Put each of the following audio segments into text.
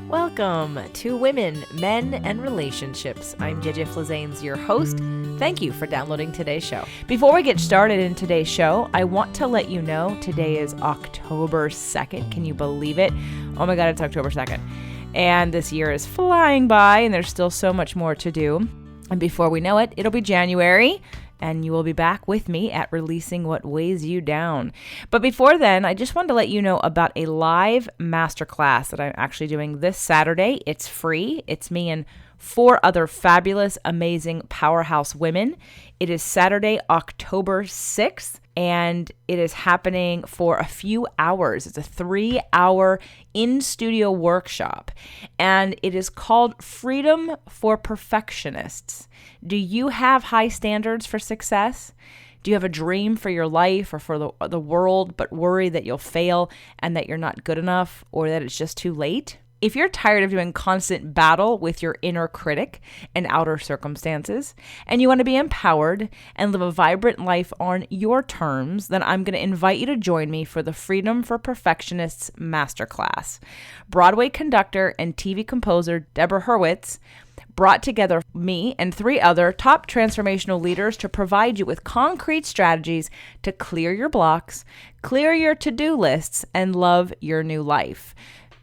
Welcome to Women, Men, and Relationships. I'm JJ Flazanes, your host. Thank you for downloading today's show. Before we get started in today's show, I want to let you know today is October 2nd. Can you believe it? Oh my God, it's October 2nd. And this year is flying by, and there's still so much more to do. And before we know it, it'll be January, and you will be back with me at Releasing What Weighs You Down. But before then, I just wanted to let you know about a live masterclass that I'm actually doing this Saturday. It's free. It's me and 4 other fabulous, amazing powerhouse women. It is Saturday, October 6th, and it is happening for a few hours. It's a 3-hour in-studio workshop, and it is called Freedom for Perfectionists. Do you have high standards for success? Do you have a dream for your life or for the world, but worry that you'll fail and that you're not good enough or that it's just too late? If you're tired of doing constant battle with your inner critic and outer circumstances, and you want to be empowered and live a vibrant life on your terms, then I'm going to invite you to join me for the Freedom for Perfectionists Masterclass. Broadway conductor and TV composer Deborah Hurwitz brought together me and 3 other top transformational leaders to provide you with concrete strategies to clear your blocks, clear your to-do lists, and love your new life.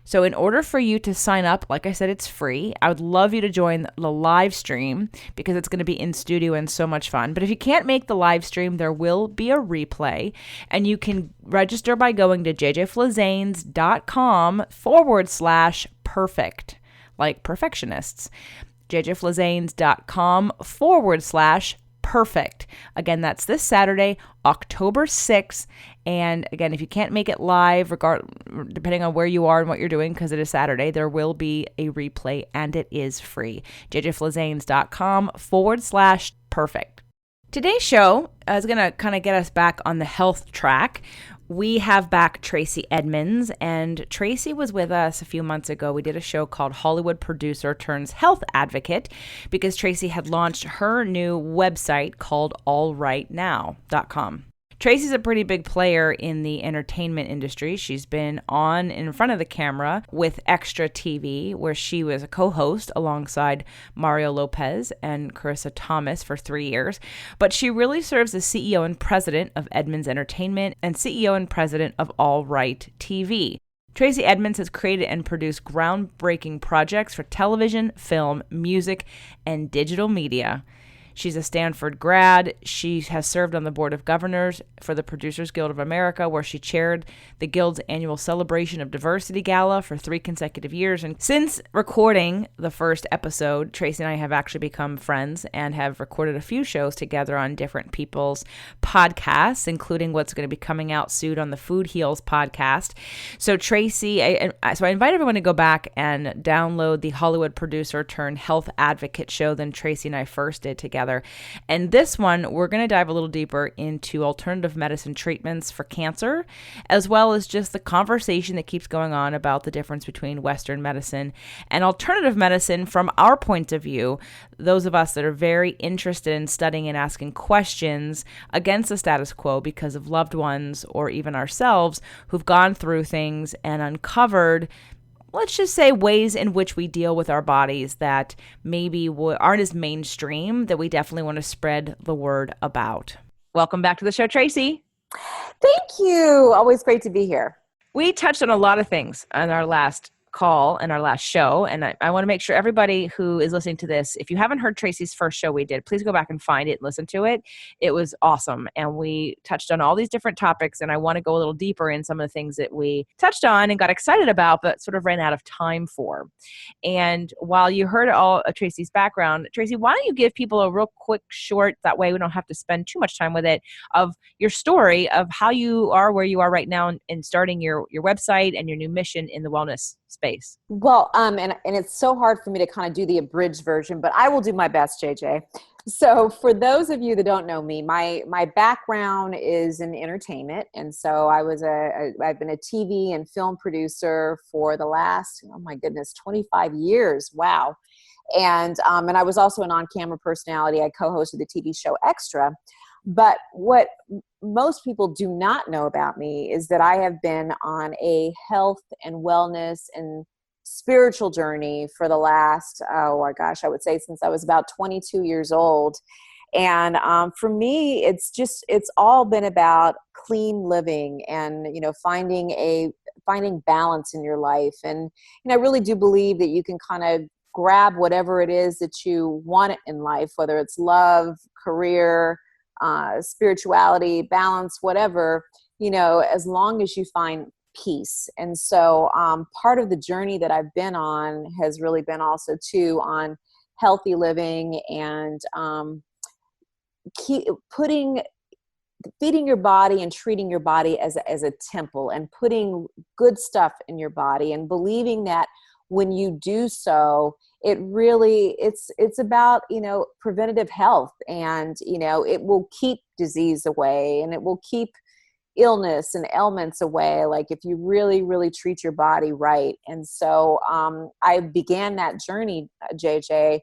So in order for you to sign up, like I said, it's free. I would love you to join the live stream because it's going to be in studio and so much fun. But if you can't make the live stream, there will be a replay, and you can register by going to jjflazanes.com/perfect, like perfectionists. jjflazanes.com/perfect. Again, that's this Saturday, October 6th. And again, if you can't make it live, depending on where you are and what you're doing, because it is Saturday, there will be a replay and it is free. jjflazanes.com/perfect. Today's show is going to kind of get us back on the health track. We have back Tracey Edmonds, and Tracey was with us a few months ago. We did a show called Hollywood Producer Turns Health Advocate because Tracey had launched her new website called allrightnow.com. Tracey's a pretty big player in the entertainment industry. She's been on in front of the camera with ExtraTV, where she was a co-host alongside Mario Lopez and Charissa Thomas for 3 years. But she really serves as CEO and president of Edmonds Entertainment and CEO and president of All Right TV. Tracey Edmonds has created and produced groundbreaking projects for television, film, music, and digital media. She's a Stanford grad. She has served on the board of governors for the Producers Guild of America, where she chaired the Guild's annual Celebration of Diversity Gala for 3 consecutive years. And since recording the first episode, Tracey and I have actually become friends and have recorded a few shows together on different people's podcasts, including what's going to be coming out soon on the Food Heals podcast. So Tracey, I invite everyone to go back and download the Hollywood Producer Turned Health Advocate show that Tracey and I first did together. And this one, we're going to dive a little deeper into alternative medicine treatments for cancer, as well as just the conversation that keeps going on about the difference between Western medicine and alternative medicine from our point of view, those of us that are very interested in studying and asking questions against the status quo because of loved ones or even ourselves who've gone through things and uncovered, let's just say, ways in which we deal with our bodies that maybe aren't as mainstream, that we definitely want to spread the word about. Welcome back to the show, Tracey. Thank you. Always great to be here. We touched on a lot of things on our last call and our last show, and I want to make sure everybody who is listening to this, if you haven't heard Tracey's first show we did, please go back and find it and listen to it. It was awesome, and we touched on all these different topics, and I want to go a little deeper in some of the things that we touched on and got excited about but sort of ran out of time for. And while you heard all of Tracey's background, Tracey, why don't you give people a real quick short, that way we don't have to spend too much time with it, of your story of how you are where you are right now in starting your website and your new mission in the wellness space. Well, and it's so hard for me to kind of do the abridged version, but I will do my best, JJ. So for those of you that don't know me, my background is in entertainment. And so I've been a TV and film producer for the last, 25 years. Wow. And I was also an on-camera personality. I co-hosted the TV show Extra. But what most people do not know about me is that I have been on a health and wellness and spiritual journey for the last, oh my gosh, I would say since I was about 22 years old. And for me, it's all been about clean living and, finding balance in your life. And, I really do believe that you can kind of grab whatever it is that you want in life, whether it's love, career, spirituality, balance, whatever, as long as you find peace. And so part of the journey that I've been on has really been also too on healthy living and feeding your body and treating your body as a temple, and putting good stuff in your body, and believing that when you do so, it's about, preventative health, and, it will keep disease away, and it will keep illness and ailments away, like if you really, really treat your body right. And so I began that journey, JJ,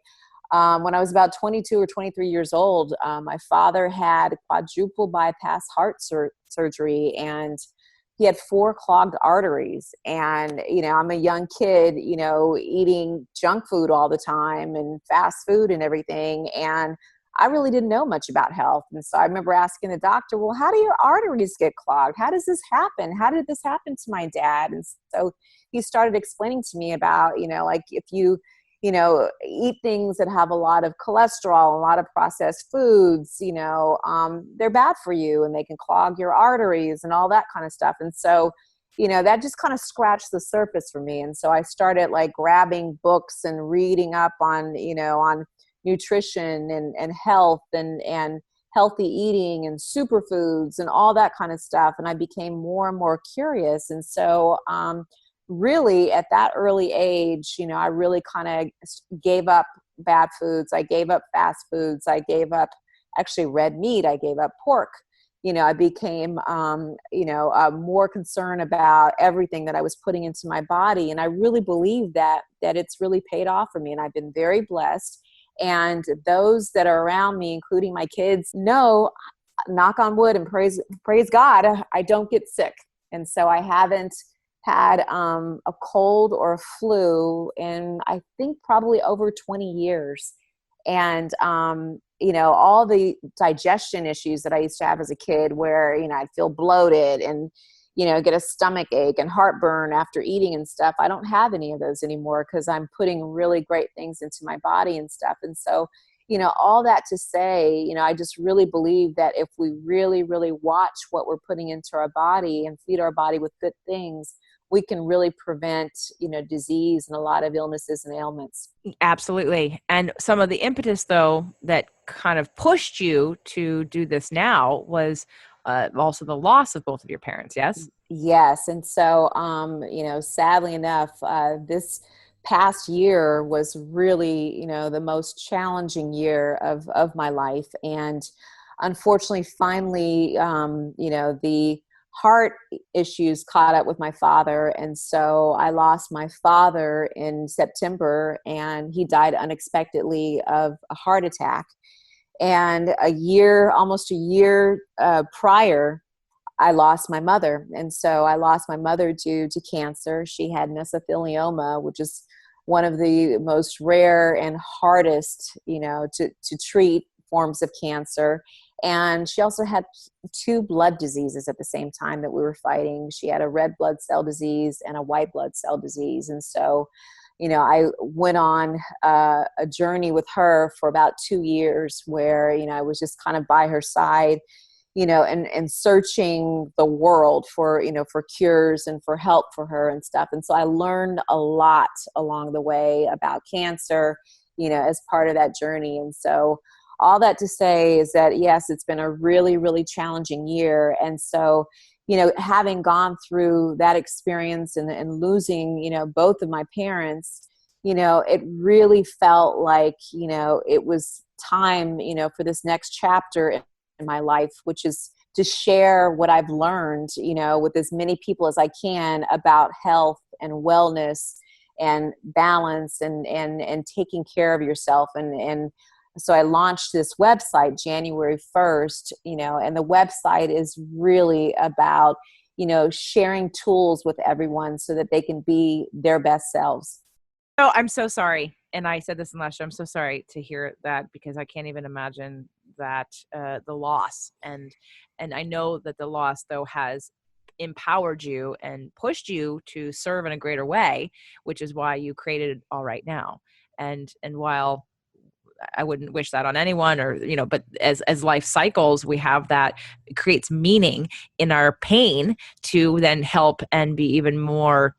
when I was about 22 or 23 years old. My father had quadruple bypass heart surgery, and he had 4 clogged arteries. And, I'm a young kid, eating junk food all the time and fast food and everything. And I really didn't know much about health. And so I remember asking the doctor, well, how do your arteries get clogged? How does this happen? How did this happen to my dad? And so he started explaining to me about, like if you, eat things that have a lot of cholesterol, a lot of processed foods, they're bad for you, and they can clog your arteries and all that kind of stuff. And so, that just kind of scratched the surface for me. And so I started like grabbing books and reading up on, on nutrition and health and healthy eating and superfoods and all that kind of stuff. And I became more and more curious. And so, really at that early age, I really kind of gave up bad foods. I gave up fast foods. I gave up actually red meat. I gave up pork. I became, more concerned about everything that I was putting into my body. And I really believe that it's really paid off for me. And I've been very blessed. And those that are around me, including my kids, know, knock on wood and praise God, I don't get sick. And so I haven't had a cold or a flu in, I think, probably over 20 years. And, all the digestion issues that I used to have as a kid where, I'd feel bloated and, get a stomach ache and heartburn after eating and stuff. I don't have any of those anymore because I'm putting really great things into my body and stuff. And so, all that to say, I just really believe that if we really, really watch what we're putting into our body and feed our body with good things, we can really prevent, disease and a lot of illnesses and ailments. Absolutely. And some of the impetus, though, that kind of pushed you to do this now was also the loss of both of your parents. Yes. Yes. And so, sadly enough, this past year was really, the most challenging year of my life. And unfortunately, finally, the heart issues caught up with my father. And so I lost my father in September, and he died unexpectedly of a heart attack. And almost a year prior, I lost my mother. And so I lost my mother due to cancer. She had mesothelioma, which is one of the most rare and hardest, to treat forms of cancer. And she also had 2 blood diseases at the same time that we were fighting. She had a red blood cell disease and a white blood cell disease. And so, I went on a journey with her for about 2 years where, I was just kind of by her side, and searching the world for cures and for help for her and stuff. And so I learned a lot along the way about cancer, as part of that journey. And so all that to say is that, yes, it's been a really, really challenging year. And so, having gone through that experience and losing, both of my parents, it really felt like, it was time, for this next chapter in my life, which is to share what I've learned, with as many people as I can about health and wellness and balance and taking care of yourself. And so I launched this website January 1st, and the website is really about, sharing tools with everyone so that they can be their best selves. Oh, I'm so sorry. And I said this in last show. I'm so sorry to hear that, because I can't even imagine that, the loss. And I know that the loss, though, has empowered you and pushed you to serve in a greater way, which is why you created All Right Now. And while I wouldn't wish that on anyone, or, but as life cycles, we have that. It creates meaning in our pain to then help and be even more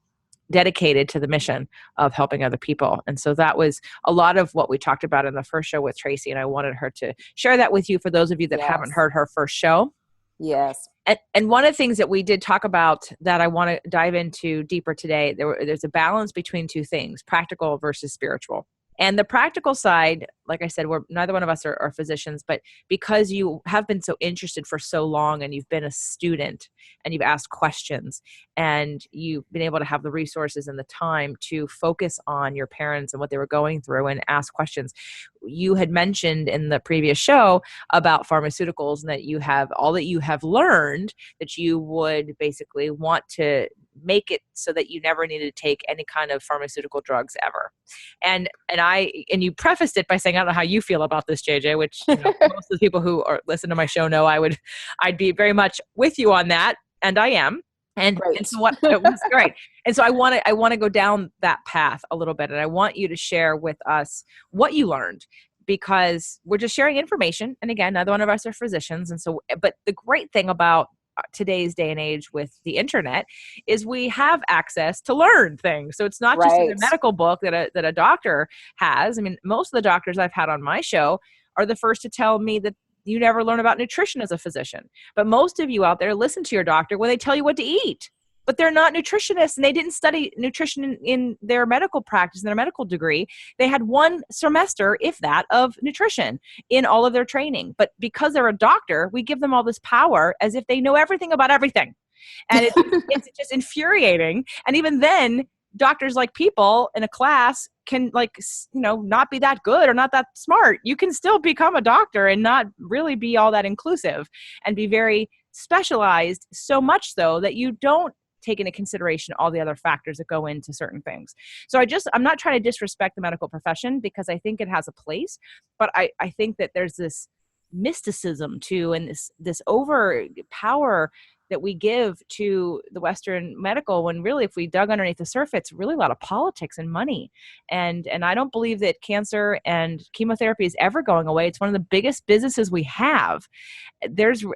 dedicated to the mission of helping other people. And so that was a lot of what we talked about in the first show with Tracey. And I wanted her to share that with you, for those of you that haven't heard her first show. Yes. And one of the things that we did talk about that I want to dive into deeper today, there's a balance between two things, practical versus spiritual. And the practical side, like I said, neither one of us are physicians, but because you have been so interested for so long, and you've been a student, and you've asked questions, and you've been able to have the resources and the time to focus on your parents and what they were going through and ask questions. You had mentioned in the previous show about pharmaceuticals, and that you have all that you have learned, that you would basically want to make it so that you never needed to take any kind of pharmaceutical drugs ever. And you prefaced it by saying, I don't know how you feel about this, JJ, which most of the people who listen to my show know I'd be very much with you on that. And I am. And so what it was great. And so I want to go down that path a little bit. And I want you to share with us what you learned, because we're just sharing information. And again, neither one of us are physicians. And so, but the great thing about today's day and age with the internet is we have access to learn things. So it's not just in the medical book that a doctor has. I mean, most of the doctors I've had on my show are the first to tell me that you never learn about nutrition as a physician. But most of you out there listen to your doctor when they tell you what to eat. But they're not nutritionists, and they didn't study nutrition in their medical practice, in their medical degree. They had one semester, if that, of nutrition in all of their training. But because they're a doctor, we give them all this power as if they know everything about everything. And it's just infuriating. And even then, doctors, like people in a class, can not be that good or not that smart. You can still become a doctor and not really be all that inclusive, and be very specialized, so much so that you don't take into consideration all the other factors that go into certain things. So I'm not trying to disrespect the medical profession, because I think it has a place, but I think that there's this mysticism too, and this overpower that we give to the Western medical, when really, if we dug underneath the surface, it's really a lot of politics and money. And I don't believe that cancer and chemotherapy is ever going away. It's one of the biggest businesses we have.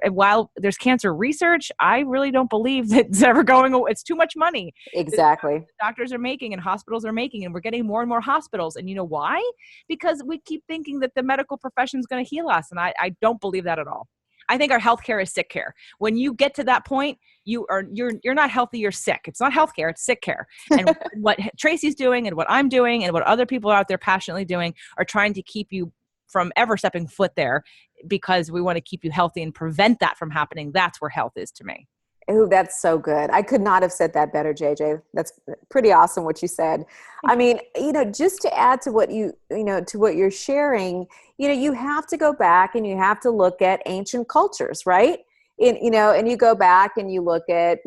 While there's cancer research, I really don't believe that it's ever going away. It's too much money. Exactly. Doctors are making and hospitals are making, and we're getting more and more hospitals. And you know why? Because we keep thinking that the medical profession is going to heal us. And I don't believe that at all. I think our healthcare is sick care. When you get to that point, you're not healthy, you're sick. It's not healthcare, it's sick care. And what Tracey's doing and what I'm doing and what other people out there passionately doing are trying to keep you from ever stepping foot there, because we want to keep you healthy and prevent that from happening. That's where health is to me. Oh, that's so good. I could not have said that better, JJ. That's pretty awesome what you said. I mean, just to add to what to what you're sharing, you have to go back and you have to look at ancient cultures, right? And you go back and you look at,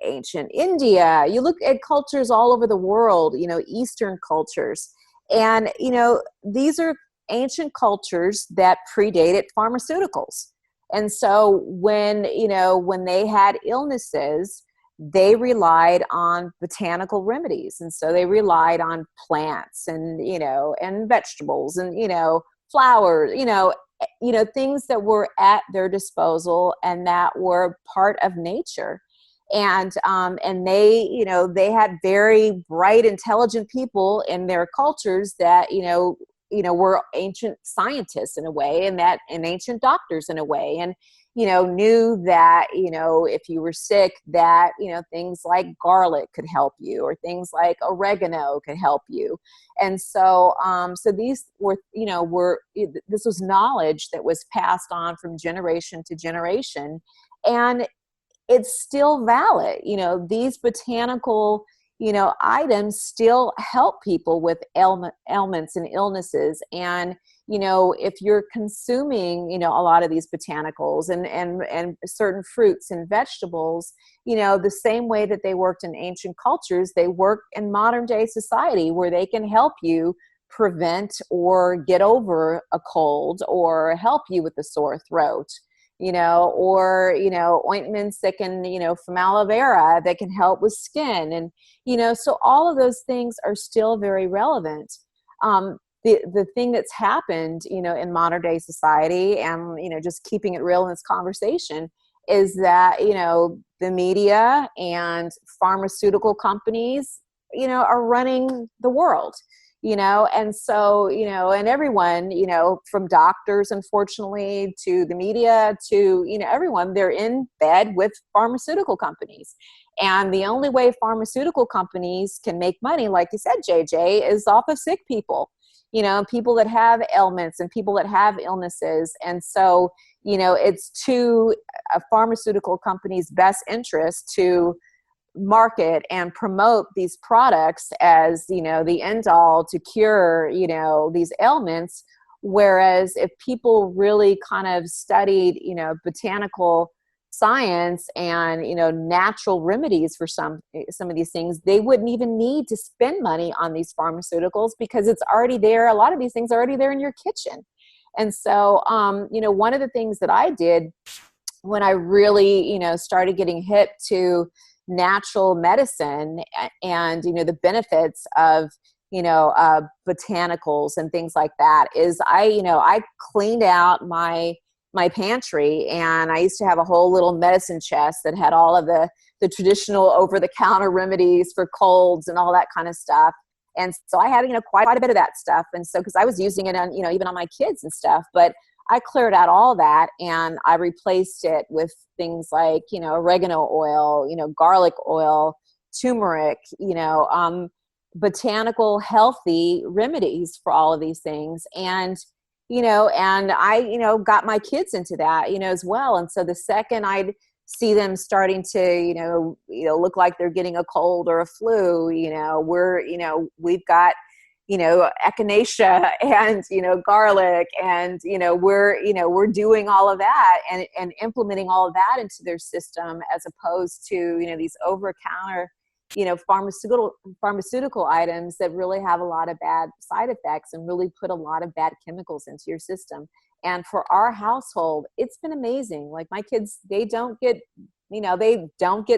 ancient India, you look at cultures all over the world, Eastern cultures. And, these are ancient cultures that predated pharmaceuticals. And so when they had illnesses, they relied on botanical remedies. And so they relied on plants and, and vegetables and, flowers, things that were at their disposal and that were part of nature. And they, they had very bright, intelligent people in their cultures that, were ancient scientists in a way, and ancient doctors in a way, and, knew that, if you were sick, that, things like garlic could help you, or things like oregano could help you. And so, these were, this was knowledge that was passed on from generation to generation, and it's still valid. These botanical items still help people with ailments and illnesses. And, if you're consuming, a lot of these botanicals and certain fruits and vegetables, the same way that they worked in ancient cultures, they work in modern day society, where they can help you prevent or get over a cold, or help you with a sore throat, or, ointments that can, from aloe vera, that can help with skin. And, so all of those things are still very relevant. The thing that's happened, in modern day society, and, just keeping it real in this conversation, is that, the media and pharmaceutical companies, are running the world, and so, and everyone, from doctors, unfortunately, to the media, to, everyone, they're in bed with pharmaceutical companies. And the only way pharmaceutical companies can make money, like you said, JJ, is off of sick people, people that have ailments and people that have illnesses. And so, it's to a pharmaceutical company's best interest to market and promote these products as, the end all to cure, these ailments. Whereas if people really kind of studied, botanical science and, natural remedies for some of these things, they wouldn't even need to spend money on these pharmaceuticals, because it's already there. A lot of these things are already there in your kitchen. And so, one of the things that I did when I really, started getting hip to natural medicine and, the benefits of, botanicals and things like that, is I cleaned out my pantry, and I used to have a whole little medicine chest that had all of the traditional over-the-counter remedies for colds and all that kind of stuff. And so I had, quite a bit of that stuff. And so, because I was using it on, even on my kids and stuff, but I cleared out all that, and I replaced it with things like, oregano oil, garlic oil, turmeric, botanical healthy remedies for all of these things. And, and I, got my kids into that, as well. And so the second I'd see them starting to, look like they're getting a cold or a flu, we've got, echinacea and, garlic, and, we're doing all of that and implementing all of that into their system, as opposed to, these over-counter, pharmaceutical items that really have a lot of bad side effects and really put a lot of bad chemicals into your system. And for our household, it's been amazing. Like, my kids, they don't get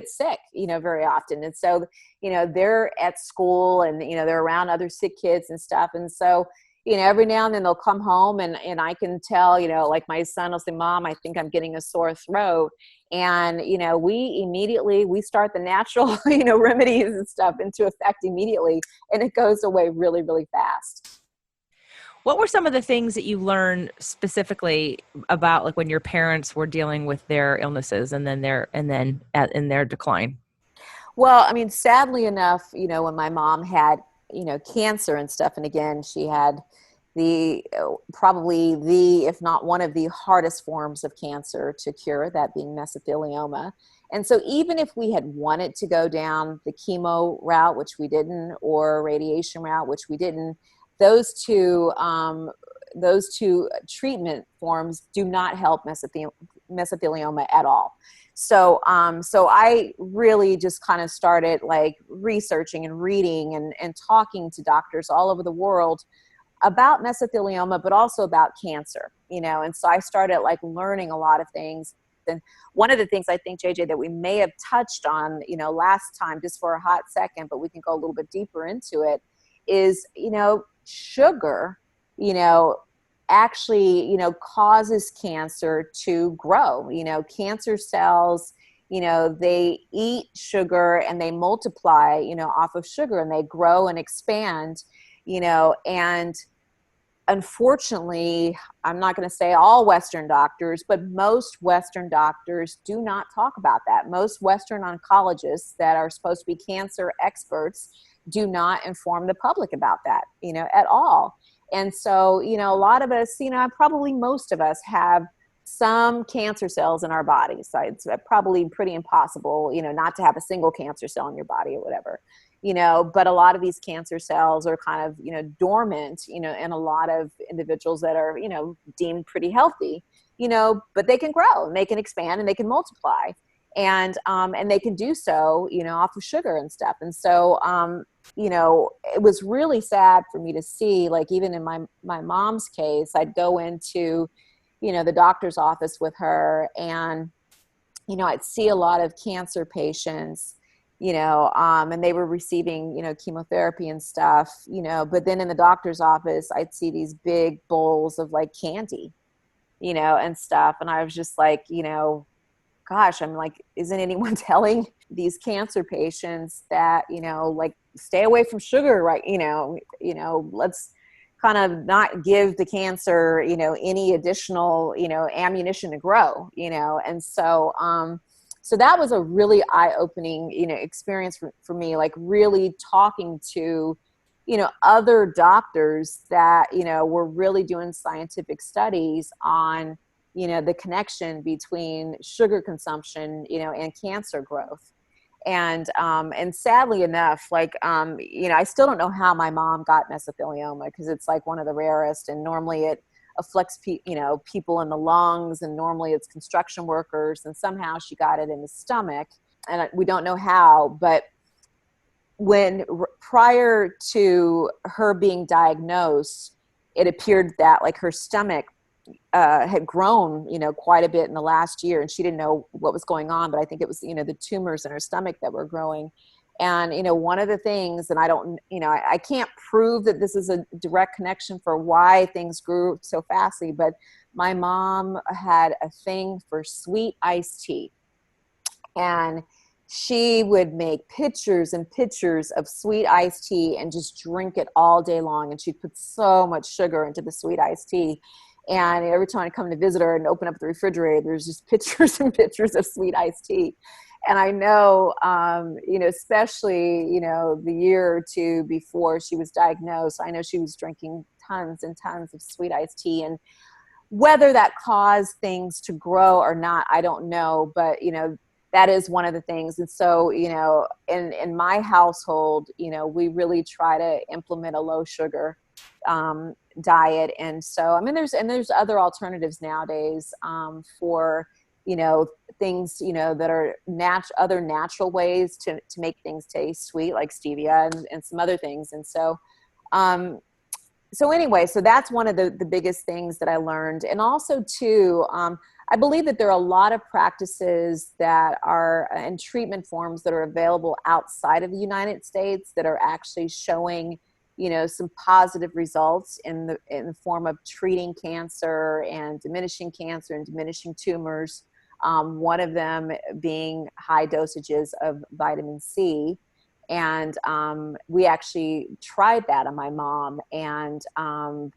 sick, very often. And so, they're at school, and, they're around other sick kids and stuff. And so, every now and then they'll come home, and I can tell, like my son will say, "Mom, I think I'm getting a sore throat." And, we start the natural, remedies and stuff into effect immediately, and it goes away really, really fast. What were some of the things that you learned specifically about, like, when your parents were dealing with their illnesses and then in their decline? Well, I mean, sadly enough, when my mom had, cancer and stuff, and again, she had probably if not one of the hardest forms of cancer to cure, that being mesothelioma. And so even if we had wanted to go down the chemo route, which we didn't, or radiation route, which we didn't, those two treatment forms do not help mesothelioma at all. So I really just kind of started, like, researching and reading and talking to doctors all over the world about mesothelioma, but also about cancer, and so I started, like, learning a lot of things. And one of the things I think, JJ, that we may have touched on, last time, just for a hot second, but we can go a little bit deeper into it, is, sugar, actually, causes cancer to grow. Cancer cells, they eat sugar and they multiply, off of sugar, and they grow and expand, and unfortunately, I'm not going to say all Western doctors, but most Western doctors do not talk about that. Most Western oncologists that are supposed to be cancer experts do not inform the public about that, at all. And so, a lot of us, probably most of us have some cancer cells in our body. So it's probably pretty impossible, not to have a single cancer cell in your body or whatever, but a lot of these cancer cells are kind of, dormant, in a lot of individuals that are, deemed pretty healthy, but they can grow and they can expand and they can multiply. And they can do so, off of sugar and stuff. And so, it was really sad for me to see, like, even in my mom's case, I'd go into, the doctor's office with her, and, I'd see a lot of cancer patients, and they were receiving, chemotherapy and stuff, but then in the doctor's office, I'd see these big bowls of like candy, and stuff. And I was just like, gosh, I'm like, isn't anyone telling these cancer patients that, like, stay away from sugar, right? Let's kind of not give the cancer, any additional, ammunition to grow, and so, so that was a really eye-opening, experience for me, like really talking to, other doctors that, were really doing scientific studies on, the connection between sugar consumption, and cancer growth. And sadly enough, like, I still don't know how my mom got mesothelioma, because it's like one of the rarest, and normally it afflicts people in the lungs, and normally it's construction workers, and somehow she got it in the stomach, and we don't know how. But prior to her being diagnosed, it appeared that like her stomach had grown, quite a bit in the last year, and she didn't know what was going on, but I think it was, the tumors in her stomach that were growing. And, one of the things, and I don't, I can't prove that this is a direct connection for why things grew so fastly, but my mom had a thing for sweet iced tea, and she would make pictures and pictures of sweet iced tea and just drink it all day long. And she'd put so much sugar into the sweet iced tea. And every time I come to visit her and open up the refrigerator, there's just pictures and pictures of sweet iced tea. And I know, especially, the year or two before she was diagnosed, I know she was drinking tons and tons of sweet iced tea. And whether that caused things to grow or not, I don't know. But, that is one of the things. And so, in my household, we really try to implement a low sugar diet. And so, I mean, there's other alternatives nowadays for, things, that are other natural ways to make things taste sweet, like stevia and some other things. And so, anyway, so that's one of the biggest things that I learned. And also too, I believe that there are a lot of practices that are and treatment forms that are available outside of the United States that are actually showing, some positive results in the form of treating cancer and diminishing tumors. One of them being high dosages of vitamin C. And we actually tried that on my mom. And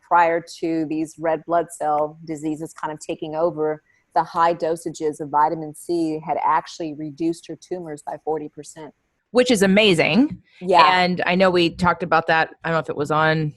prior to these red blood cell diseases kind of taking over, the high dosages of vitamin C had actually reduced her tumors by 40%. Which is amazing. Yeah. And I know we talked about that. I don't know if it was on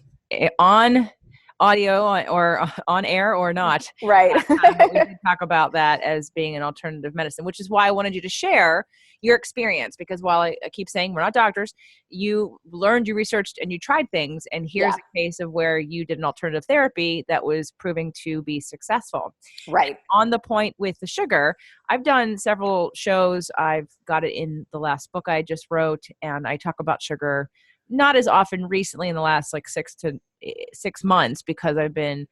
audio or on air or not. Right. But we did talk about that as being an alternative medicine, which is why I wanted you to share your experience, because while I keep saying we're not doctors, you learned, you researched, and you tried things. And here's a case of where you did an alternative therapy that was proving to be successful. Right. And on the point with the sugar, I've done several shows. I've got it in the last book I just wrote, and I talk about sugar not as often recently in the last like 6 months, because I've been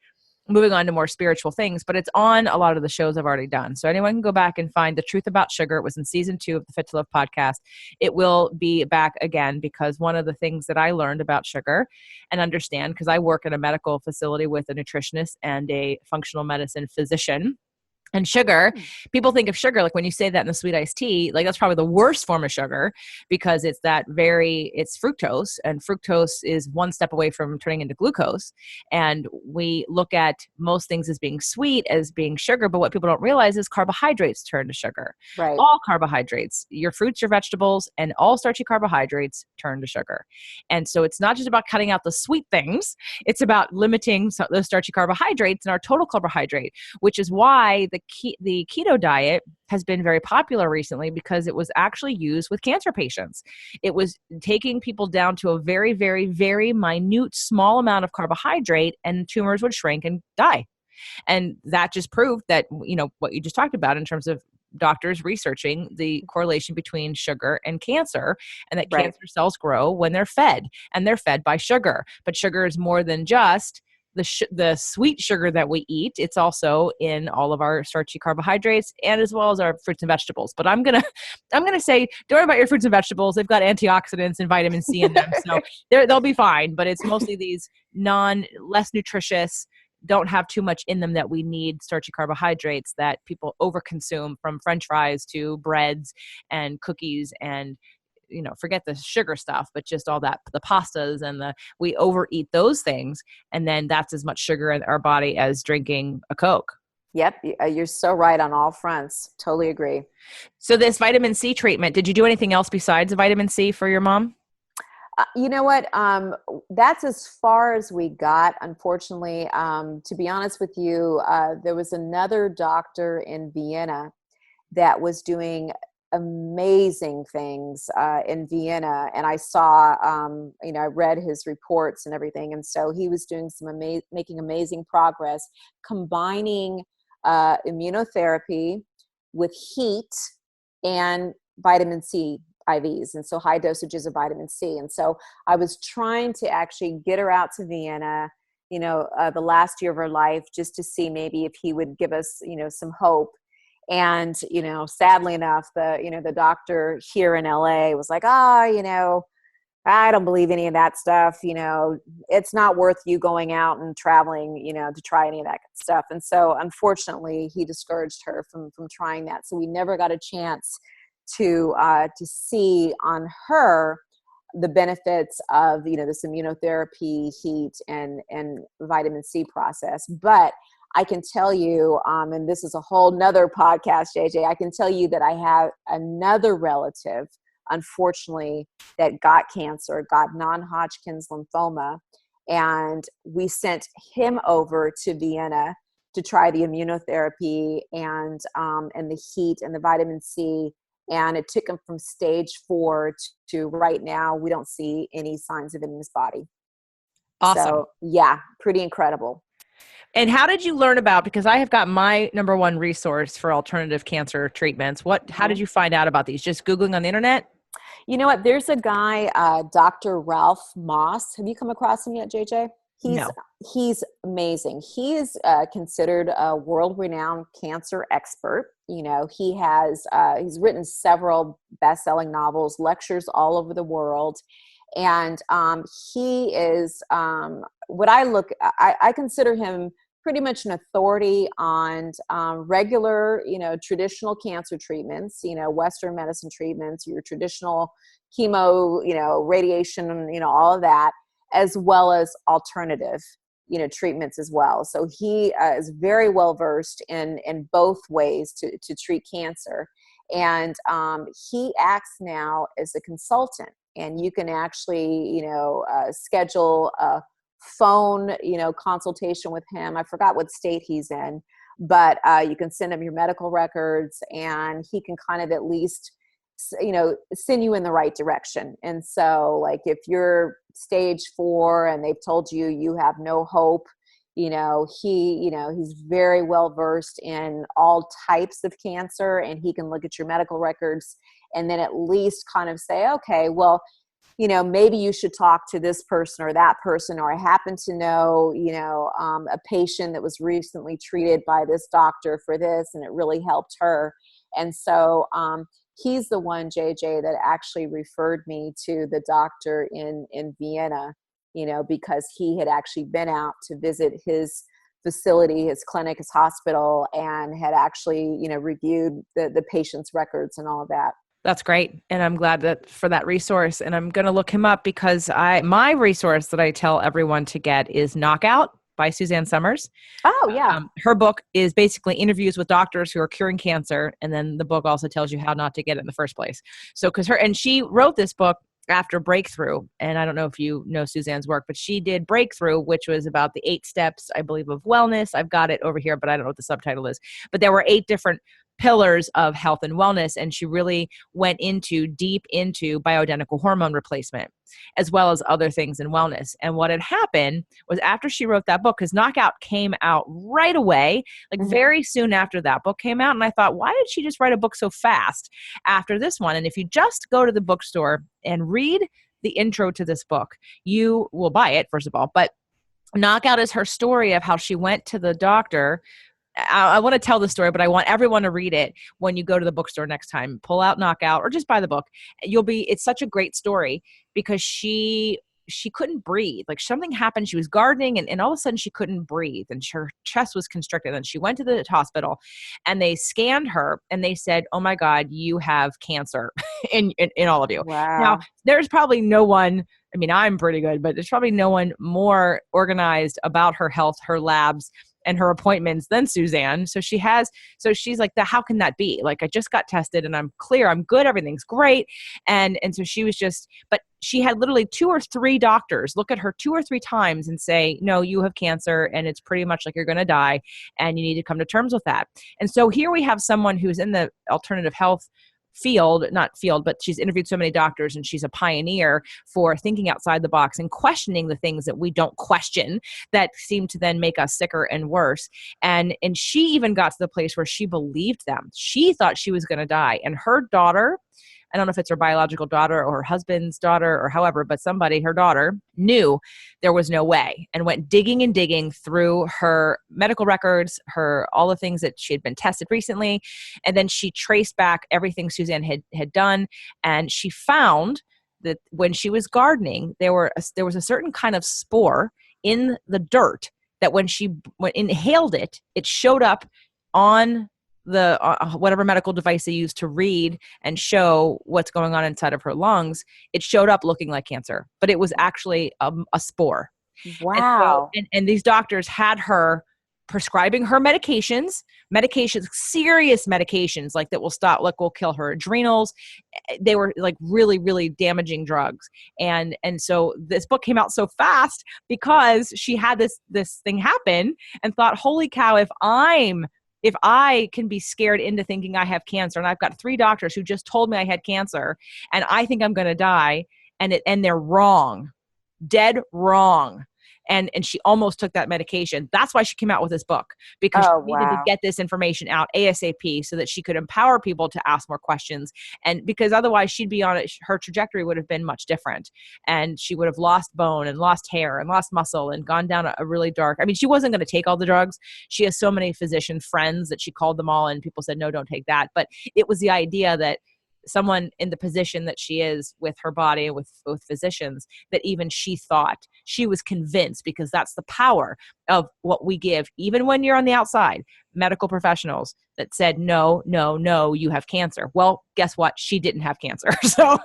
moving on to more spiritual things, but it's on a lot of the shows I've already done. So anyone can go back and find The Truth About Sugar. It was in season 2 of the Fit to Love podcast. It will be back again, because one of the things that I learned about sugar and understand, because I work in a medical facility with a nutritionist and a functional medicine physician. And sugar, people think of sugar, like when you say that in the sweet iced tea, like that's probably the worst form of sugar, because it's it's fructose, and fructose is one step away from turning into glucose. And we look at most things as being sweet, as being sugar, but what people don't realize is carbohydrates turn to sugar. Right. All carbohydrates, your fruits, your vegetables, and all starchy carbohydrates turn to sugar. And so it's not just about cutting out the sweet things, it's about limiting those starchy carbohydrates and our total carbohydrate, which is why the keto diet has been very popular recently because it was actually used with cancer patients. It was taking people down to a very, very, very minute, small amount of carbohydrate, and tumors would shrink and die. And that just proved that, what you just talked about in terms of doctors researching the correlation between sugar and cancer, and that Right. cancer cells grow when they're fed, and they're fed by sugar. But sugar is more than just the sweet sugar that we eat. It's also in all of our starchy carbohydrates, and as well as our fruits and vegetables. But I'm gonna say, don't worry about your fruits and vegetables. They've got antioxidants and vitamin C in them, so they'll be fine. But it's mostly these less nutritious, don't have too much in them that we need, starchy carbohydrates that people overconsume, from French fries to breads and cookies, and forget the sugar stuff, but just all that, the pastas and we overeat those things, and then that's as much sugar in our body as drinking a Coke. Yep, you're so right on all fronts. Totally agree. So this vitamin C treatment, did you do anything else besides vitamin C for your mom? You know what? That's as far as we got, unfortunately. To be honest with you, there was another doctor in Vienna that was doing amazing things in Vienna. And I saw, I read his reports and everything. And so he was doing making amazing progress, combining immunotherapy with heat and vitamin C IVs, and so high dosages of vitamin C. And so I was trying to actually get her out to Vienna, the last year of her life, just to see maybe if he would give us, some hope. And, sadly enough, the doctor here in LA was like, I don't believe any of that stuff. It's not worth you going out and traveling, to try any of that stuff. And so unfortunately, he discouraged her from trying that. So we never got a chance to see on her the benefits of this immunotherapy, heat, and vitamin C process. But I can tell you, and this is a whole nother podcast, JJ, I can tell you that I have another relative, unfortunately, that got cancer, got non-Hodgkin's lymphoma, and we sent him over to Vienna to try the immunotherapy and the heat and the vitamin C. And it took him from stage 4 to right now, we don't see any signs of it in his body. Awesome. So, yeah, pretty incredible. And how did you learn about, because I have got my number one resource for alternative cancer treatments. How did you find out about these? Just Googling on the internet? You know what? There's a guy, Dr. Ralph Moss. Have you come across him yet, JJ? No. He's amazing. He is considered a world-renowned cancer expert. He has he's written several best-selling novels, lectures all over the world, and he is what I consider him pretty much an authority on regular, traditional cancer treatments, Western medicine treatments, your traditional chemo, radiation, all of that, as well as alternative, treatments as well. So he is very well versed in both ways to treat cancer. And he acts now as a consultant, and you can actually, schedule a phone, consultation with him. I forgot what state he's in, but you can send him your medical records, and he can kind of at least, send you in the right direction. And so, like, if you're stage 4 and they've told you have no hope, he's very well versed in all types of cancer, and he can look at your medical records and then at least kind of say, okay, well, maybe you should talk to this person or that person, or I happen to know, a patient that was recently treated by this doctor for this, and it really helped her. And so he's the one, JJ, that actually referred me to the doctor in Vienna, because he had actually been out to visit his facility, his clinic, his hospital, and had actually, reviewed the patient's records and all of that. That's great. And I'm glad for that resource. And I'm going to look him up, because my resource that I tell everyone to get is Knockout by Suzanne Summers. Oh, yeah. Her book is basically interviews with doctors who are curing cancer. And then the book also tells you how not to get it in the first place. So, and she wrote this book after Breakthrough. And I don't know if you know Suzanne's work, but she did Breakthrough, which was about the 8 steps, I believe, of wellness. I've got it over here, but I don't know what the subtitle is. But there were 8 different pillars of health and wellness. And she really went deep into bioidentical hormone replacement, as well as other things in wellness. And what had happened was after she wrote that book, because Knockout came out right away, like very soon after that book came out. And I thought, why did she just write a book so fast after this one? And if you just go to the bookstore and read the intro to this book, you will buy it, first of all. But Knockout is her story of how she went to the doctor. I want to tell the story, but I want everyone to read it when you go to the bookstore next time. Pull out Knockout or just buy the book. It's such a great story because she couldn't breathe. Like something happened. She was gardening and all of a sudden she couldn't breathe and her chest was constricted. And she went to the hospital and they scanned her and they said, oh my God, you have cancer in all of you. Wow. Now, there's probably no one, I mean, I'm pretty good, but there's probably no one more organized about her health, her labs, and her appointments than Suzanne. So she's like, how can that be? Like, I just got tested and I'm clear, I'm good, everything's great. And so she was but she had literally 2 or 3 doctors look at her 2 or 3 times and say, no, you have cancer and it's pretty much like you're going to die and you need to come to terms with that. And so here we have someone who's in the alternative health but she's interviewed so many doctors and she's a pioneer for thinking outside the box and questioning the things that we don't question that seem to then make us sicker and worse. And she even got to the place where she believed them. She thought she was going to die. And her daughter, I don't know if it's her biological daughter or her husband's daughter or however, but her daughter knew there was no way and went digging and digging through her medical records, all the things that she had been tested recently. And then she traced back everything Suzanne had done. And she found that when she was gardening, there was a certain kind of spore in the dirt that when she inhaled it, it showed up on the whatever medical device they use to read and show what's going on inside of her lungs. It showed up looking like cancer, but it was actually a spore. Wow. And these doctors had her prescribing her medications, serious medications, like that will kill her adrenals. They were like really, really damaging drugs. And so this book came out so fast because she had this thing happen and thought, holy cow, if I can be scared into thinking I have cancer and I've got 3 doctors who just told me I had cancer and I think I'm going to die and they're wrong, dead wrong. And she almost took that medication. That's why she came out with this book, because she needed to get this information out ASAP so that she could empower people to ask more questions. And because otherwise she'd be her trajectory would have been much different. And she would have lost bone and lost hair and lost muscle and gone down a really dark, I mean, she wasn't going to take all the drugs. She has so many physician friends that she called them all and people said, no, don't take that. But it was the idea that someone in the position that she is with her body, with physicians, that even she thought, she was convinced, because that's the power of what we give, even when you're on the outside, medical professionals that said, no, you have cancer. Well, guess what? She didn't have cancer. So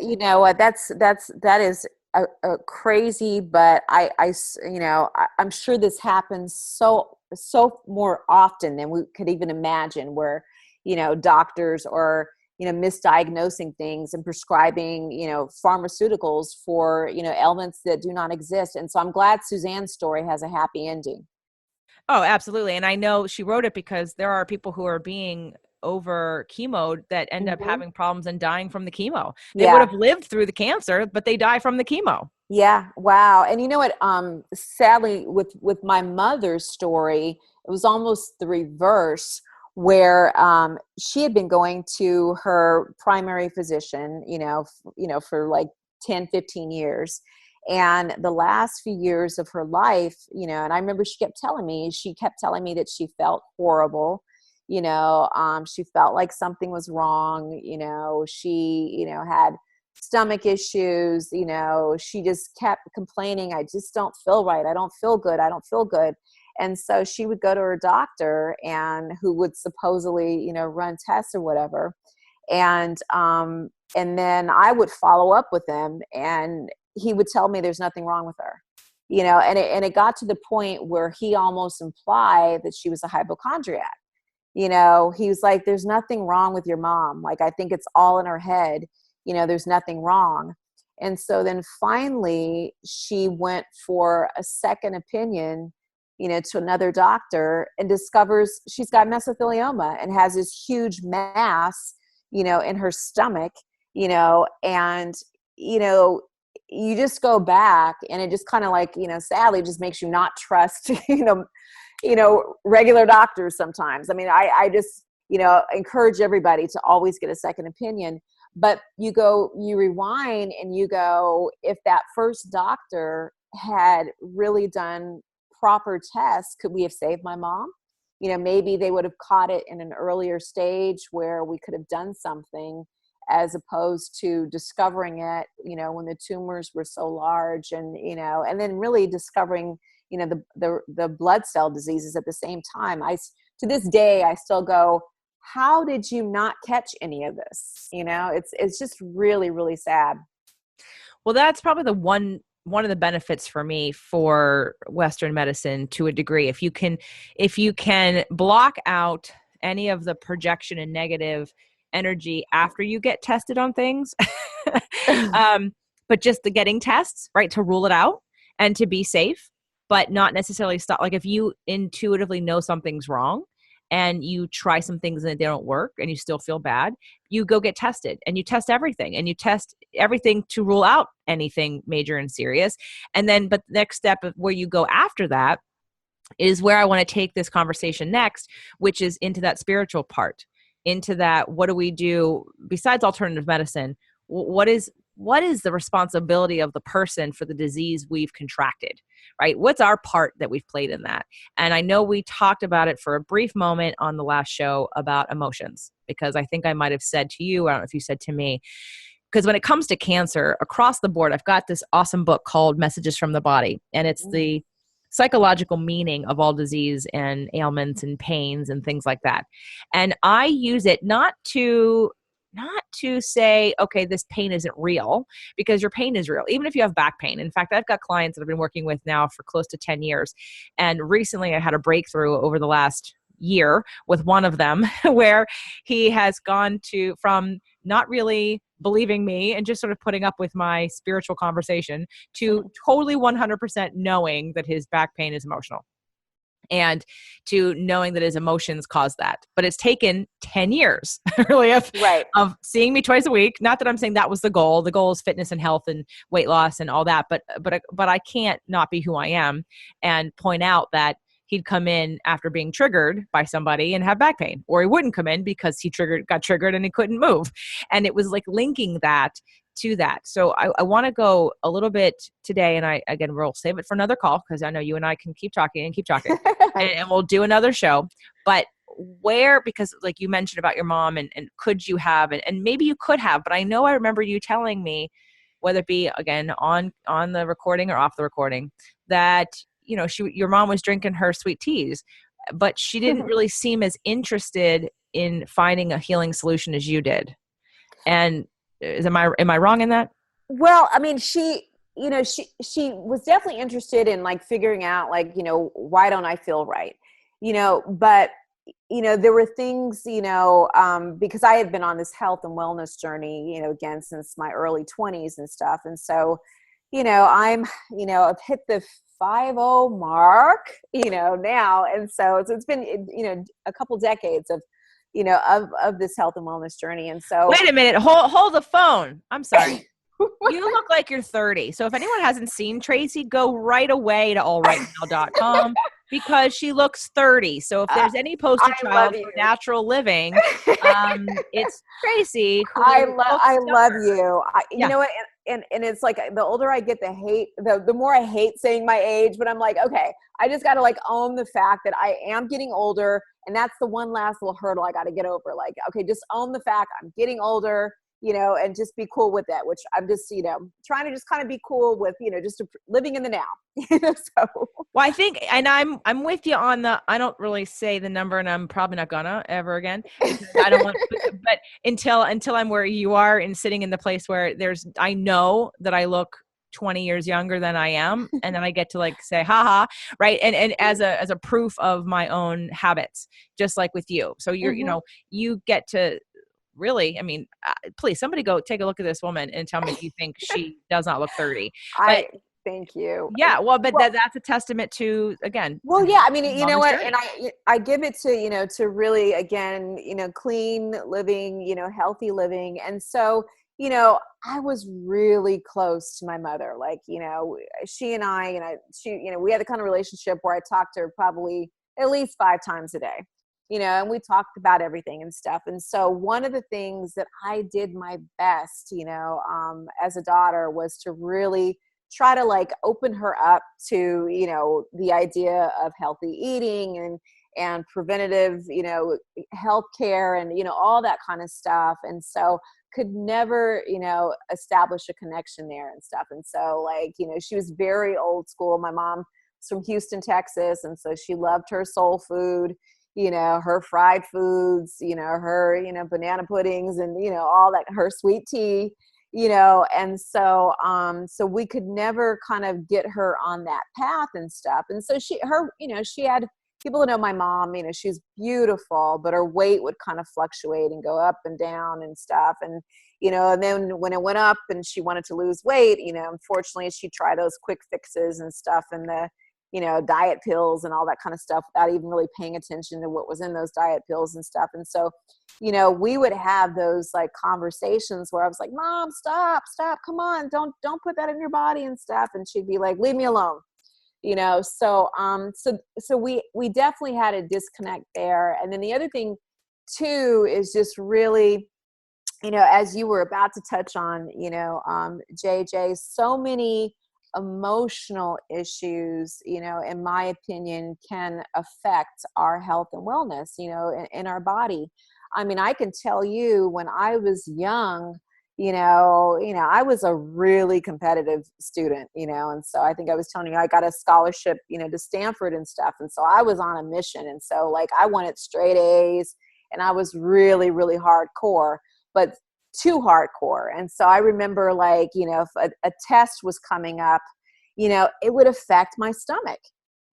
you know what, that is a crazy, but I'm sure this happens so more often than we could even imagine, where, doctors or, misdiagnosing things and prescribing, pharmaceuticals for, ailments that do not exist. And so I'm glad Suzanne's story has a happy ending. Oh, absolutely. And I know she wrote it because there are people who are being over chemo that end up having problems and dying from the chemo. They would have lived through the cancer, but they die from the chemo. Yeah. Wow. And you know what, sadly with my mother's story, it was almost the reverse, where she had been going to her primary physician, for like 10, 15 years. And the last few years of her life, and I remember she kept telling me that she felt horrible. She felt like something was wrong. She, had stomach issues. She just kept complaining. I just don't feel right. I don't feel good. I don't feel good. And so she would go to her doctor, and who would supposedly, run tests or whatever. And then I would follow up with him, and he would tell me there's nothing wrong with her, and it got to the point where he almost implied that she was a hypochondriac. He was like, there's nothing wrong with your mom. Like, I think it's all in her head. there's nothing wrong. And so then finally she went for a second opinion, to another doctor, and discovers she's got mesothelioma and has this huge mass, in her stomach, and, you just go back, and it just kind of like, sadly just makes you not trust, regular doctors sometimes. I mean, I just, encourage everybody to always get a second opinion. But you rewind and you go, if that first doctor had really done proper tests, could we have saved my mom? Maybe they would have caught it in an earlier stage where we could have done something, as opposed to discovering it, when the tumors were so large, and, and then really discovering, the blood cell diseases at the same time. To this day, I still go, how did you not catch any of this? It's just really, really sad. Well, that's probably one of the benefits for me for Western medicine to a degree. If you can block out any of the projection and negative energy after you get tested on things, but just the getting tests, right, to rule it out and to be safe, but not necessarily stop. Like if you intuitively know something's wrong and you try some things and they don't work and you still feel bad, you go get tested and you test everything to rule out anything major and serious. And then, but the next step of where you go after that is where I want to take this conversation next, which is into that spiritual part, into that, what do we do besides alternative medicine? What is the responsibility of the person for the disease we've contracted, right? What's our part that we've played in that? And I know we talked about it for a brief moment on the last show about emotions, because I think I might have said to you, I don't know if you said to me, because when it comes to cancer across the board, I've got this awesome book called Messages from the Body, and it's the psychological meaning of all disease and ailments and pains and things like that. And I use it not to say, okay, this pain isn't real, because your pain is real, even if you have back pain. In fact, I've got clients that I've been working with now for close to 10 years. And recently I had a breakthrough over the last year with one of them where he has gone from not really believing me and just sort of putting up with my spiritual conversation to totally 100% knowing that his back pain is emotional, and to knowing that his emotions cause that. But it's taken 10 years really of seeing me twice a week. Not that I'm saying that was the goal. The goal is fitness and health and weight loss and all that. But I can't not be who I am and point out that he'd come in after being triggered by somebody and have back pain, or he wouldn't come in because he got triggered and he couldn't move. And it was like linking that to that. So I want to go a little bit today, and we'll save it for another call, because I know you and I can keep talking and we'll do another show. But because like you mentioned about your mom and could you have, and maybe you could have, but I know I remember you telling me, whether it be again on the recording or off the recording, that your mom was drinking her sweet teas, but she didn't really seem as interested in finding a healing solution as you did. And am I wrong in that? Well, I mean, she was definitely interested in like figuring out like, why don't I feel right? But there were things, because I had been on this health and wellness journey, again, since my early 20s and stuff. And so, I've hit the 50 mark, now. And so it's been, a couple decades of, of this health and wellness journey. And so wait a minute, hold the phone. I'm sorry. You look like you're 30. So if anyone hasn't seen Tracey, go right away to allrightnow.com because she looks 30. So if there's any poster child for natural living, it's Tracey. I love you. You know what? And it's like the older I get, the more I hate saying my age, but I'm like, okay, I just got to like own the fact that I am getting older. And that's the one last little hurdle I got to get over. Like, okay, just own the fact I'm getting older, and just be cool with that, which I'm just, trying to just kind of be cool with, just living in the now. So. Well, I think, and I'm with you on I don't really say the number, and I'm probably not gonna ever again. I don't want, but until I'm where you are and sitting in the place where I know that I look 20 years younger than I am. And then I get to like say, haha, right. And as a proof of my own habits, just like with you. So you're, you get to really, I mean, please, somebody go take a look at this woman and tell me if you think she does not look 30. But I thank you. yeah, well, but Well, that's a testament to, again, well, yeah, I mean, you know mama's what, journey. and I give it to, to really, again, clean living, healthy living. And so, I was really close to my mother. Like, she and I, we had the kind of relationship where I talked to her probably at least 5 times a day, and we talked about everything and stuff. And so one of the things that I did my best, as a daughter, was to really try to like open her up to, the idea of healthy eating and preventative, health care and, all that kind of stuff. And so could never, establish a connection there and stuff. And so like, she was very old school. My mom was from Houston, Texas. And so she loved her soul food, her fried foods, her, banana puddings and, all that, her sweet tea, and so, so we could never kind of get her on that path and stuff. And so she had people who know my mom, she's beautiful, but her weight would kind of fluctuate and go up and down and stuff. And, and then when it went up and she wanted to lose weight, unfortunately she tried those quick fixes and stuff and the, diet pills and all that kind of stuff without even really paying attention to what was in those diet pills and stuff. And so, we would have those like conversations where I was like, Mom, stop, come on, don't put that in your body and stuff. And she'd be like, leave me alone. So we definitely had a disconnect there. And then the other thing too is just really, as you were about to touch on, JJ, so many emotional issues, in my opinion, can affect our health and wellness, in our body. I mean, I can tell you when I was young, I was a really competitive student, and so I think I was telling you, I got a scholarship, to Stanford and stuff. And so I was on a mission. And so like, I wanted straight A's and I was really, really hardcore, but too hardcore. And so I remember like, if a test was coming up, it would affect my stomach,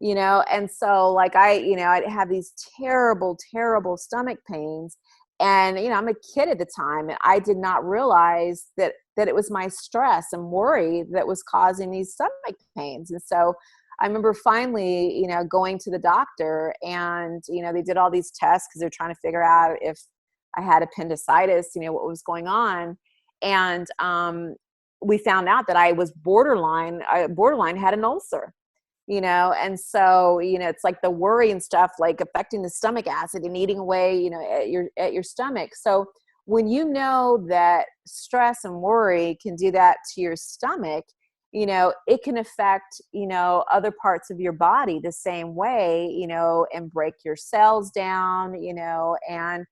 and so like I'd have these terrible, terrible stomach pains. And, I'm a kid at the time and I did not realize that it was my stress and worry that was causing these stomach pains. And so I remember finally, going to the doctor and, they did all these tests because they're trying to figure out if I had appendicitis, what was going on. And we found out that I was borderline had an ulcer, and so, it's like the worry and stuff, like affecting the stomach acid and eating away, at your stomach. So when you know that stress and worry can do that to your stomach, it can affect, other parts of your body the same way, and break your cells down, and,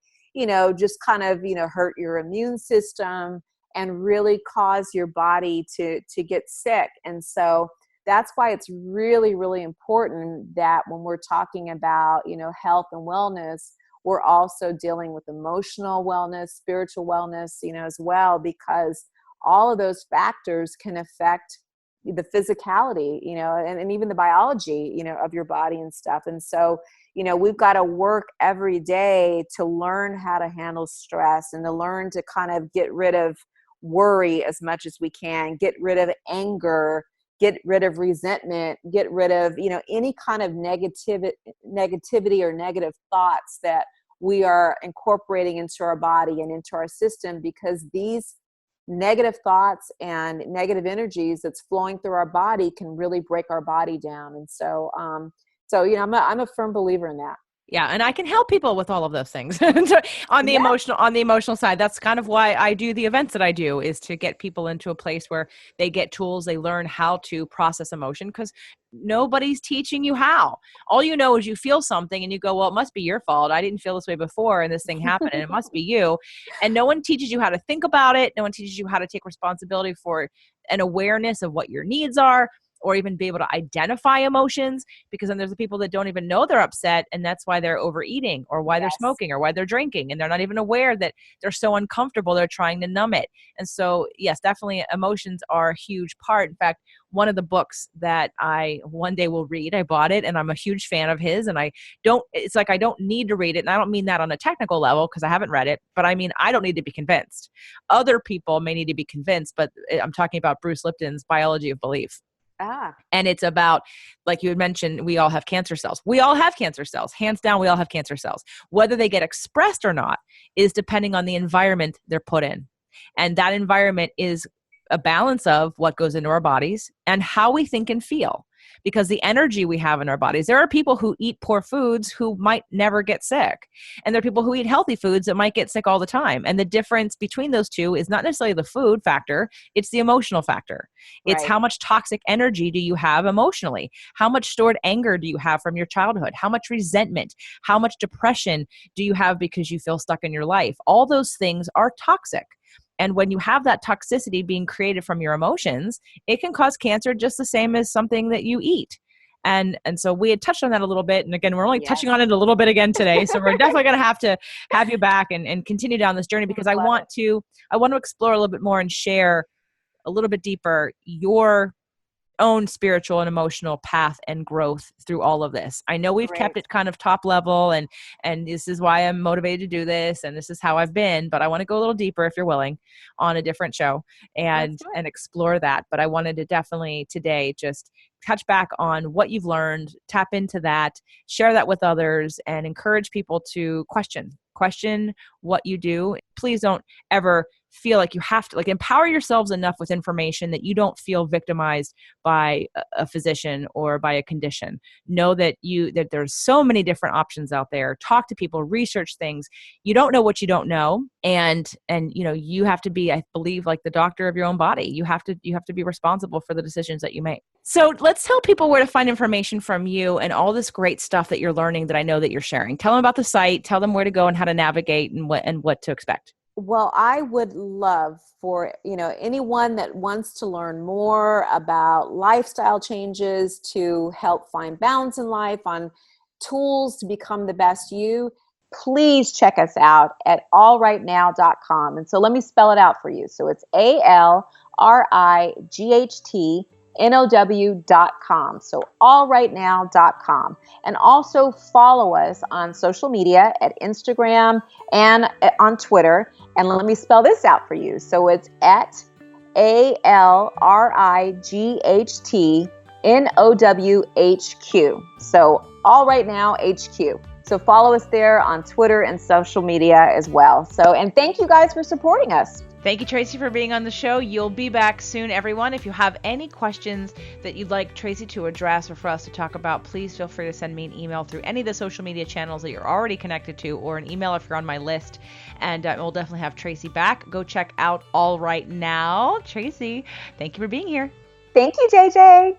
just kind of, hurt your immune system and really cause your body to get sick. And so that's why it's really, really important that when we're talking about, health and wellness, we're also dealing with emotional wellness, spiritual wellness, as well, because all of those factors can affect the physicality, and even the biology, of your body and stuff. And so, we've got to work every day to learn how to handle stress and to learn to kind of get rid of worry as much as we can, get rid of anger, get rid of resentment, get rid of, any kind of negativity or negative thoughts that we are incorporating into our body and into our system, because these negative thoughts and negative energies that's flowing through our body can really break our body down. And so, I'm a firm believer in that. Yeah, and I can help people with all of those things on the emotional side. That's kind of why I do the events that I do, is to get people into a place where they get tools, they learn how to process emotion, because nobody's teaching you how. All you know is you feel something and you go, well, it must be your fault. I didn't feel this way before and this thing happened and it must be you. And no one teaches you how to think about it. No one teaches you how to take responsibility for an awareness of what your needs are, or even be able to identify emotions, because then there's the people that don't even know they're upset, and that's why they're overeating or why they're smoking or why they're drinking, and they're not even aware that they're so uncomfortable they're trying to numb it. And so yes, definitely emotions are a huge part. In fact, one of the books that I one day will read, I bought it and I'm a huge fan of his, and it's like I don't need to read it, and I don't mean that on a technical level because I haven't read it, but I mean I don't need to be convinced. Other people may need to be convinced, but I'm talking about Bruce Lipton's Biology of Belief. And it's about, like you had mentioned, we all have cancer cells. We all have cancer cells. Hands down, we all have cancer cells. Whether they get expressed or not is depending on the environment they're put in. And that environment is a balance of what goes into our bodies and how we think and feel. Because the energy we have in our bodies, there are people who eat poor foods who might never get sick. And there are people who eat healthy foods that might get sick all the time. And the difference between those two is not necessarily the food factor, it's the emotional factor. It's how much toxic energy do you have emotionally? How much stored anger do you have from your childhood? How much resentment? How much depression do you have because you feel stuck in your life? All those things are toxic. And when you have that toxicity being created from your emotions, it can cause cancer just the same as something that you eat. And so we had touched on that a little bit. And again, we're only touching on it a little bit again today. So we're definitely going to have you back and continue down this journey, because I want to explore a little bit more and share a little bit deeper your own spiritual and emotional path and growth through all of this. I know we've kept it kind of top level, and this is why I'm motivated to do this, and this is how I've been, but I want to go a little deeper, if you're willing, on a different show and explore that. But I wanted to definitely today just touch back on what you've learned, tap into that, share that with others, and encourage people to question what you do. Please don't ever feel like you have to, empower yourselves enough with information that you don't feel victimized by a physician or by a condition. Know that there's so many different options out there. Talk to people, research things. You don't know what you don't know. And you have to be, I believe, like the doctor of your own body. You have to be responsible for the decisions that you make. So let's tell people where to find information from you and all this great stuff that you're learning that I know that you're sharing. Tell them about the site, tell them where to go and how to navigate and what to expect. Well, I would love for, anyone that wants to learn more about lifestyle changes to help find balance in life, on tools to become the best you, please check us out at allrightnow.com. And so let me spell it out for you. So it's ALRIGHTNOW.com. So allrightnow.com. And also follow us on social media at Instagram and on Twitter. And let me spell this out for you. So it's at ALRIGHTNOWHQ. So All Right Now HQ. So follow us there on Twitter and social media as well. So, and thank you guys for supporting us. Thank you, Tracey, for being on the show. You'll be back soon, everyone. If you have any questions that you'd like Tracey to address or for us to talk about, please feel free to send me an email through any of the social media channels that you're already connected to, or an email if you're on my list. And we'll definitely have Tracey back. Go check out All Right Now. Tracey, thank you for being here. Thank you, JJ.